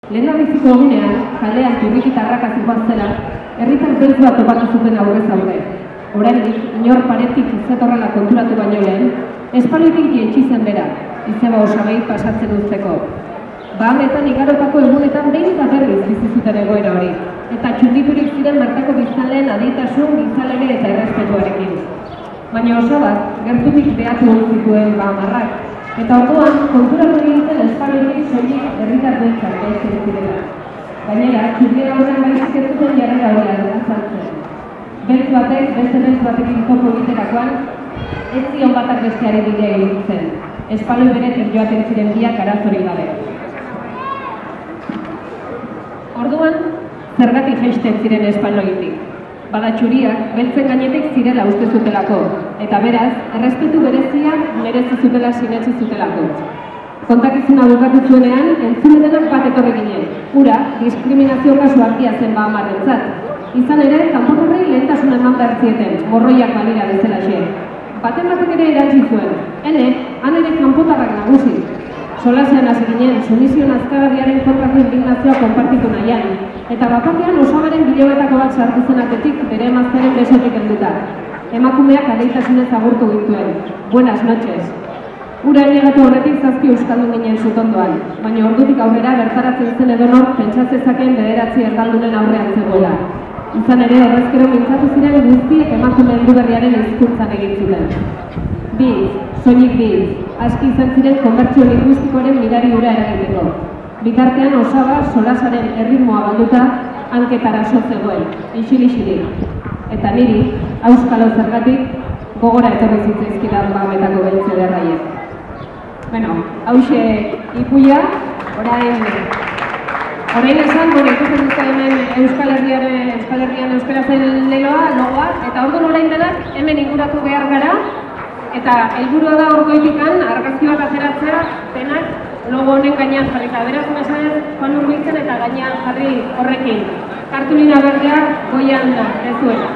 Lehendabiziko egunean, kalean turrikitarrak zihoazela, herritar beltz bat topatu zuten aurrez aurre. Oraindik, inor paretik zetorrela konturatu baino lehen, espaloitik jaitsi zen bera, izeba osabei pasatzen uzteko. Bahametan igarotako egunetan behin eta berriz bizi zuten egoera hori, eta txunditurik ziren bertako biztanleen aditasun, gizalere eta errespetuarekin. Baina osabak, gertutik behatu hon zituen Bahamarrak, eta orduan, konturatu egiten espaloitik soilik herritar beltzak gaizten zirela. Gainera, txurriera horren baizik ez zuten jarrera hori azaltzen. Beltz batek, beste beltz batekin topo egiterakoan, ez zion batak besteari bidea egiten. Espaloi beretik joaten ziren biak arazorik gabe. Orduan, zergatik jaisten ziren espaloitik. Bada txuriak, beltzen gainetik zirela uste zutelako, eta beraz, errespetu berezia merezi zutela sinetsi zutelako. Kontakizuna bukatu zuenean, entzule denak bat etorri ginen. Ura, diskriminazio kasu argia zen Bahamarrentzat. Izan ere, kanpotarrei lehentasuna eman behar zieten, morroiak balira bezalaxe. Baten batek ere erantzi zuen. Han ere kanpotarrak nagusi. Solasean hasi ginen, sumisio nazkagarriaren kontrako indignazioa konpartitu nahian. Eta bapatean osabaren bilobetako bat sartu zen atetik bere emaztearen besotik helduta. Emakumeak adeitasunez agurtu gintuen. Buenas noches. Ura ailegatu horretik zazpi euskaldun ginen zutondoan, baina ordutik aurrera bertaratzen zen edonor pentsatzezaken 9 erdaldunen aurrean zegoela. Izan ere, horrezkero mintzatu ziren guztiek emakume helduberriaren hizkuntzan egin zuten. Biz, soilik biz, aski izan ziren konbertsio linguistikoaren mirari ura eragiteko. Bitartean osaba solasaren erritmoa galduta hanketara zegoen, isil-isilik. Eta niri, auskalo zergatik, gogora etorri zitzaizkidan Bahametako beltze derraiek. Hauxe ipuia, orain esan, ikusten dute hemen Euskal Herrian euskarazen leloa, logoa, eta orduan orain denak hemen inguratu behar gara, eta helburua da orgoitikan argazki bat ateratzea denak logo honen gainean jarri, eta beraz mesedez joan hurbiltzen eta gainean jarri horrekin. Kartulina berdeak goian da, ez duela.